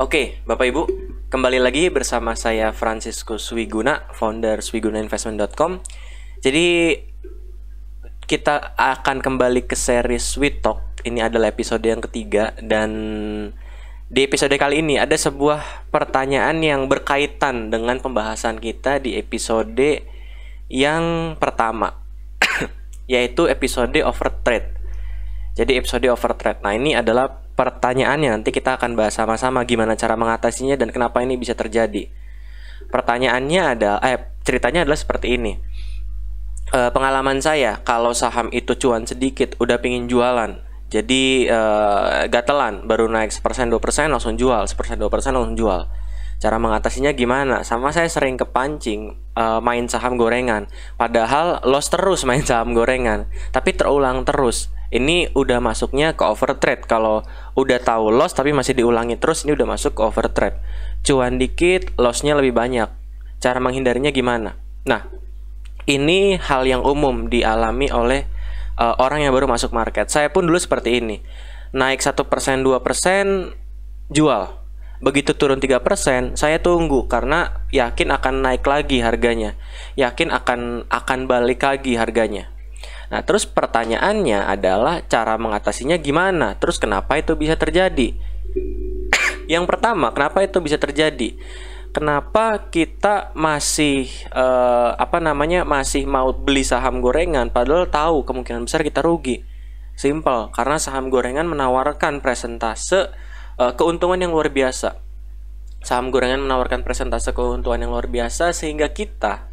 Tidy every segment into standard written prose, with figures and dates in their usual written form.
Oke, Bapak Ibu, kembali lagi bersama saya Franciscus Wiguna, founder swigunainvestment.com. Jadi kita akan kembali ke series Sweet Talk. Ini adalah episode yang ketiga dan di episode kali ini ada sebuah pertanyaan yang berkaitan dengan pembahasan kita di episode yang pertama, yaitu episode overtrade. Jadi episode overtrade. Nah, ini adalah pertanyaannya, nanti kita akan bahas sama-sama gimana cara mengatasinya dan kenapa ini bisa terjadi. Pertanyaannya adalah, ceritanya adalah seperti ini. Pengalaman saya, kalau saham itu cuan sedikit, udah pingin jualan. Jadi gatelan, baru naik 1%, 2% langsung jual, 1%, 2% langsung jual. Cara mengatasinya gimana? Sama saya sering kepancing main saham gorengan. Padahal loss terus main saham gorengan, tapi terulang terus. Ini udah masuknya ke overtrade. Kalau udah tahu loss tapi masih diulangi terus, ini udah masuk ke overtrade. Cuan dikit, lossnya lebih banyak. Cara menghindarinya gimana? Nah, ini hal yang umum dialami oleh orang yang baru masuk market. Saya pun dulu seperti ini. Naik 1%, 2%, jual. Begitu turun 3%, saya tunggu karena yakin akan naik lagi harganya. Yakin akan balik lagi harganya. Nah, terus pertanyaannya adalah cara mengatasinya gimana? Terus kenapa itu bisa terjadi? Yang pertama, kenapa itu bisa terjadi? Kenapa kita masih masih mau beli saham gorengan padahal tahu kemungkinan besar kita rugi? Simple, karena saham gorengan menawarkan presentase keuntungan yang luar biasa. Saham gorengan menawarkan presentase keuntungan yang luar biasa sehingga kita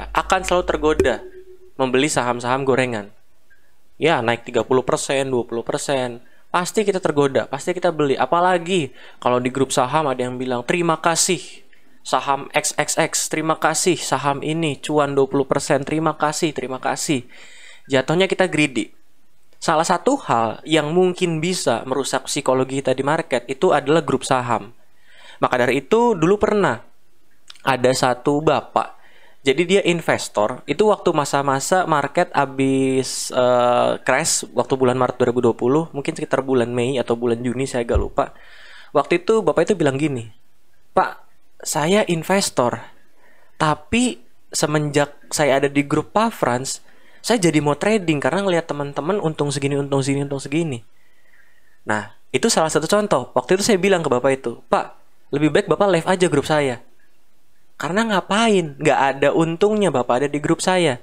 akan selalu tergoda membeli saham-saham gorengan. Ya, naik 30%, 20%. Pasti kita tergoda, pasti kita beli. Apalagi kalau di grup saham ada yang bilang, terima kasih saham XXX, terima kasih saham ini cuan 20%, terima kasih. Jatuhnya kita greedy. Salah satu hal yang mungkin bisa merusak psikologi kita di market itu adalah grup saham. Maka dari itu dulu pernah ada satu bapak. Jadi dia investor, itu waktu masa-masa market habis crash waktu bulan Maret 2020, mungkin sekitar bulan Mei atau bulan Juni, saya agak lupa. Waktu itu bapak itu bilang gini, "Pak, saya investor, tapi semenjak saya ada di grup Pak Frans, saya jadi mau trading karena ngelihat teman-teman untung segini. Nah, itu salah satu contoh. Waktu itu saya bilang ke bapak itu, "Pak, lebih baik bapak live aja grup saya. Karena ngapain? Nggak ada untungnya Bapak ada di grup saya.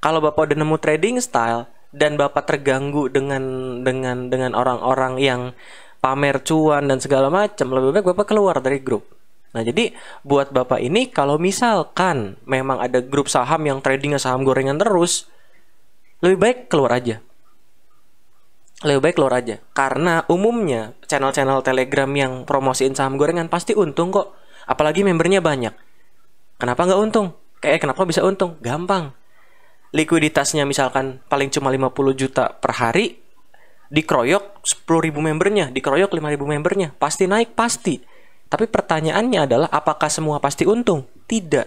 Kalau Bapak udah nemu trading style dan Bapak terganggu dengan orang-orang yang pamer cuan dan segala macam, lebih baik Bapak keluar dari grup." Nah, jadi buat Bapak ini, kalau misalkan memang ada grup saham yang tradingnya saham gorengan terus, lebih baik keluar aja. Karena umumnya channel-channel Telegram yang promosiin saham gorengan pasti untung kok. Apalagi membernya banyak. Kenapa nggak untung? Kenapa bisa untung? Gampang. Likuiditasnya misalkan paling cuma 50 juta per hari, dikeroyok 10.000 membernya, dikeroyok 5.000 membernya, pasti naik, pasti. Tapi pertanyaannya adalah, apakah semua pasti untung? Tidak.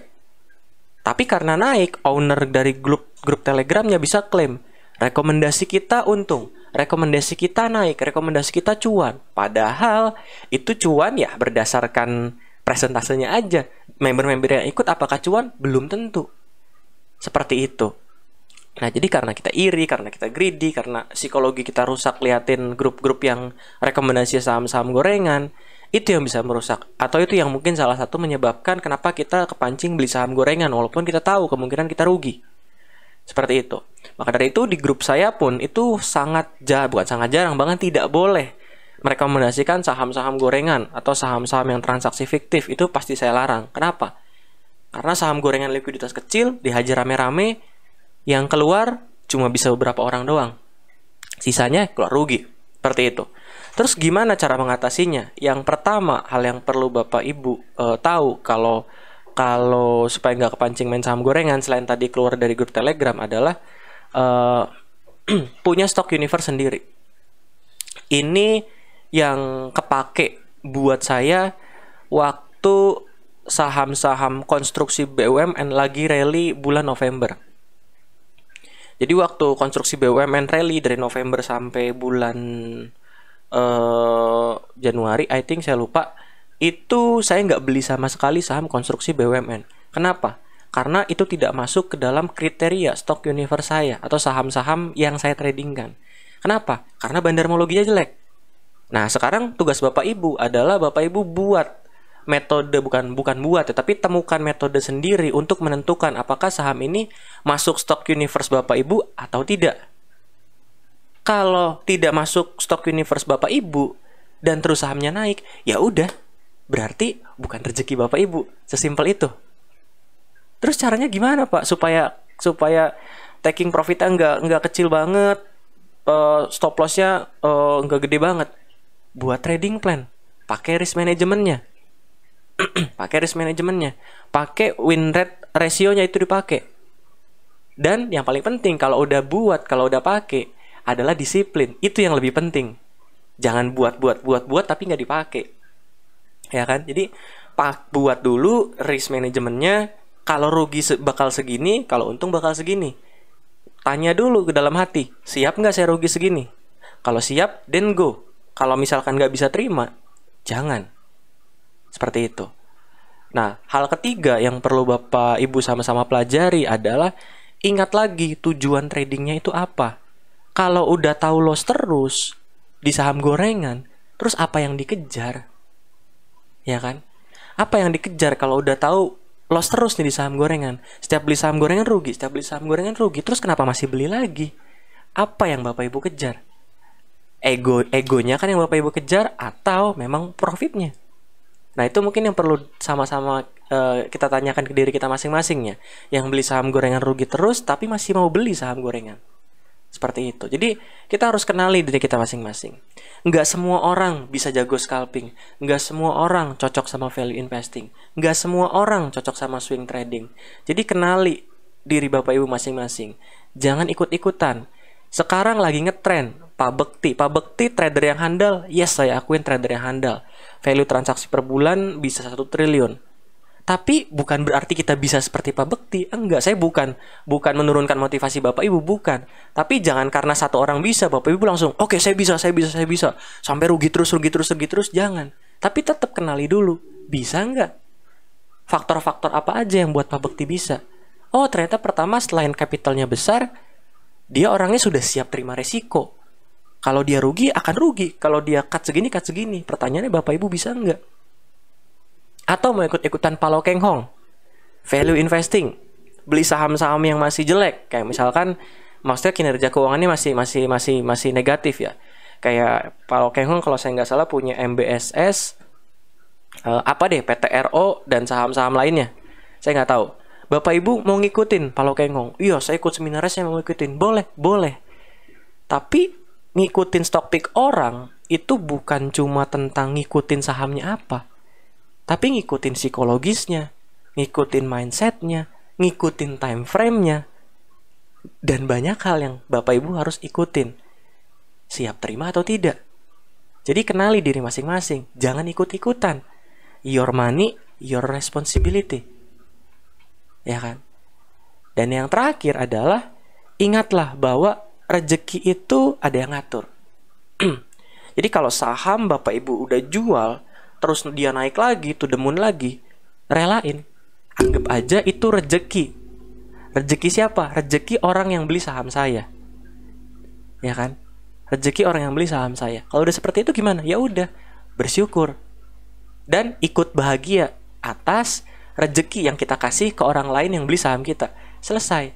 Tapi karena naik, owner dari grup Telegramnya bisa klaim, rekomendasi kita untung, rekomendasi kita naik, rekomendasi kita cuan. Padahal itu cuan ya berdasarkan presentasenya aja. Member-member yang ikut apakah cuan? Belum tentu. Seperti itu. Nah, jadi karena kita iri, karena kita greedy, karena psikologi kita rusak liatin grup-grup yang rekomendasi saham-saham gorengan, itu yang bisa merusak. Atau itu yang mungkin salah satu menyebabkan kenapa kita kepancing beli saham gorengan walaupun kita tahu kemungkinan kita rugi. Seperti itu. Maka dari itu di grup saya pun itu bukan sangat jarang, bahkan tidak boleh merekomendasikan saham-saham gorengan atau saham-saham yang transaksi fiktif. Itu pasti saya larang. Kenapa? Karena saham gorengan likuiditas kecil dihajar rame-rame, yang keluar cuma bisa beberapa orang doang, sisanya keluar rugi. Seperti itu. Terus gimana cara mengatasinya? Yang pertama, hal yang perlu Bapak Ibu tahu kalau supaya nggak kepancing main saham gorengan, selain tadi keluar dari grup Telegram, adalah punya stock universe sendiri. Ini yang kepake buat saya waktu saham-saham konstruksi BUMN lagi rally bulan November. Jadi waktu konstruksi BUMN rally dari November sampai bulan Januari, I think saya lupa, itu saya nggak beli sama sekali saham konstruksi BUMN. Kenapa? Karena itu tidak masuk ke dalam kriteria stock universe saya atau saham-saham yang saya tradingkan. Kenapa? Karena bandarmologinya jelek. Nah, sekarang tugas Bapak Ibu adalah Bapak Ibu buat metode, bukan buat ya, tapi temukan metode sendiri untuk menentukan apakah saham ini masuk stock universe Bapak Ibu atau tidak. Kalau tidak masuk stock universe Bapak Ibu dan terus sahamnya naik, ya udah, berarti bukan rezeki Bapak Ibu. Sesimpel itu. Terus caranya gimana, Pak? Supaya taking profitnya nggak kecil banget, stop lossnya nggak gede banget. Buat trading plan, pakai risk manajemennya. Pakai risk manajemennya. Pakai win rate rasionya itu dipakai. Dan yang paling penting kalau udah pakai adalah disiplin. Itu yang lebih penting. Jangan buat tapi nggak dipakai. Ya kan? Jadi buat dulu risk manajemennya. Kalau rugi bakal segini, kalau untung bakal segini. Tanya dulu ke dalam hati, siap nggak saya rugi segini? Kalau siap, then go. Kalau misalkan nggak bisa terima, jangan. Seperti itu. Nah, hal ketiga yang perlu Bapak Ibu sama-sama pelajari adalah ingat lagi tujuan tradingnya itu apa. Kalau udah tahu loss terus di saham gorengan, terus apa yang dikejar? Ya kan? Apa yang dikejar kalau udah tahu loss terus nih di saham gorengan? Setiap beli saham gorengan rugi, terus kenapa masih beli lagi? Apa yang Bapak Ibu kejar? Egonya kan yang Bapak Ibu kejar atau memang profitnya? Nah, itu mungkin yang perlu sama-sama kita tanyakan ke diri kita masing-masing ya. Yang beli saham gorengan rugi terus tapi masih mau beli saham gorengan. Seperti itu. Jadi kita harus kenali diri kita masing-masing. Nggak semua orang bisa jago scalping. Nggak semua orang cocok sama value investing. Nggak semua orang cocok sama swing trading. Jadi kenali diri Bapak Ibu masing-masing. Jangan ikut-ikutan. Sekarang lagi ngetrend Pak Bekti trader yang handal. Yes, saya akuin trader yang handal. Value transaksi per bulan bisa 1 triliun. Tapi bukan berarti kita bisa seperti Pak Bekti. Enggak, saya bukan menurunkan motivasi Bapak Ibu, bukan. Tapi jangan karena satu orang bisa, Bapak Ibu langsung, oke, saya bisa. Sampai rugi terus, jangan. Tapi tetap kenali dulu, bisa enggak? Faktor-faktor apa aja yang buat Pak Bekti bisa? Oh, ternyata pertama selain kapitalnya besar, dia orangnya sudah siap terima resiko. Kalau dia rugi, akan rugi. Kalau dia cut segini. Pertanyaannya Bapak Ibu bisa enggak? Atau mau ikut-ikutan Palo Keng Hong, value investing, beli saham-saham yang masih jelek, kayak misalkan, maksudnya kinerja keuangannya masih negatif ya, kayak Palo Keng Hong kalau saya nggak salah punya MBSS, PTRO dan saham-saham lainnya, saya nggak tahu. Bapak Ibu mau ngikutin Palo Keng Hong? Iya, saya ikut seminarnya, saya mau ngikutin, boleh. Tapi ngikutin stock pick orang itu bukan cuma tentang ngikutin sahamnya apa. Tapi ngikutin psikologisnya, ngikutin mindsetnya, ngikutin time frame-nya, dan banyak hal yang Bapak Ibu harus ikutin. Siap terima atau tidak? Jadi kenali diri masing-masing, jangan ikut-ikutan. Your money, your responsibility. Ya kan? Dan yang terakhir adalah, ingatlah bahwa rezeki itu ada yang ngatur. Jadi kalau saham Bapak Ibu udah jual, terus dia naik lagi, to the moon lagi, relain. Anggap aja itu rezeki. Rezeki siapa? Rezeki orang yang beli saham saya. Ya kan? Rezeki orang yang beli saham saya. Kalau udah seperti itu gimana? Ya udah, bersyukur. Dan ikut bahagia atas rezeki yang kita kasih ke orang lain yang beli saham kita. Selesai.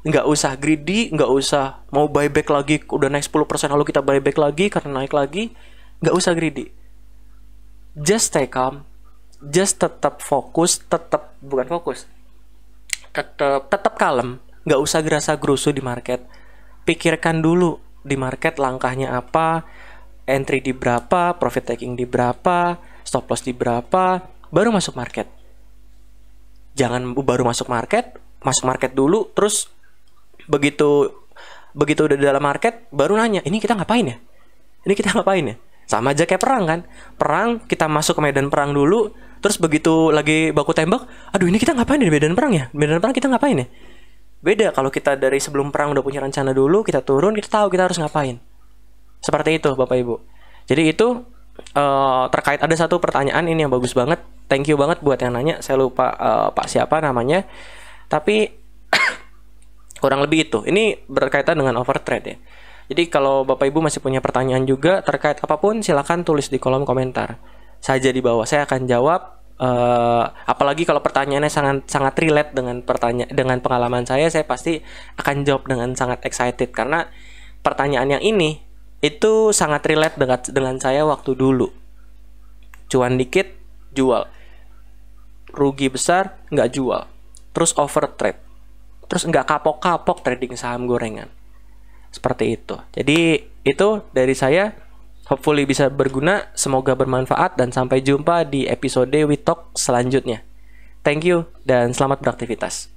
Nggak usah greedy, nggak usah mau buyback lagi, udah naik 10% lalu kita buyback lagi karena naik lagi. Nggak usah greedy. Just stay calm, just tetap kalem, nggak usah gerasa gerusu di market. Pikirkan dulu di market langkahnya apa, entry di berapa, profit taking di berapa, stop loss di berapa, baru masuk market. Jangan baru masuk market dulu, terus begitu udah di dalam market baru nanya, ini kita ngapain ya? Sama aja kayak perang kan. Perang, kita masuk ke medan perang dulu, terus begitu lagi baku tembak, aduh ini kita ngapain di medan perang ya? Medan perang kita ngapain ya? Beda kalau kita dari sebelum perang udah punya rencana dulu, kita turun, kita tahu kita harus ngapain. Seperti itu Bapak Ibu. Jadi itu terkait ada satu pertanyaan ini yang bagus banget. Thank you banget buat yang nanya. Saya lupa Pak siapa namanya. Tapi kurang lebih itu. Ini berkaitan dengan overtrade ya. Jadi kalau Bapak Ibu masih punya pertanyaan juga terkait apapun, silakan tulis di kolom komentar saja di bawah. Saya akan jawab. Apalagi kalau pertanyaannya sangat relate dengan pengalaman saya pasti akan jawab dengan sangat excited karena pertanyaan yang ini itu sangat relate dengan saya waktu dulu. Cuan dikit jual, rugi besar nggak jual, terus overtrade, terus nggak kapok-kapok trading saham gorengan. Seperti itu. Jadi itu dari saya. Hopefully bisa berguna, semoga bermanfaat, dan sampai jumpa di episode We Talk selanjutnya. Thank you dan selamat beraktivitas.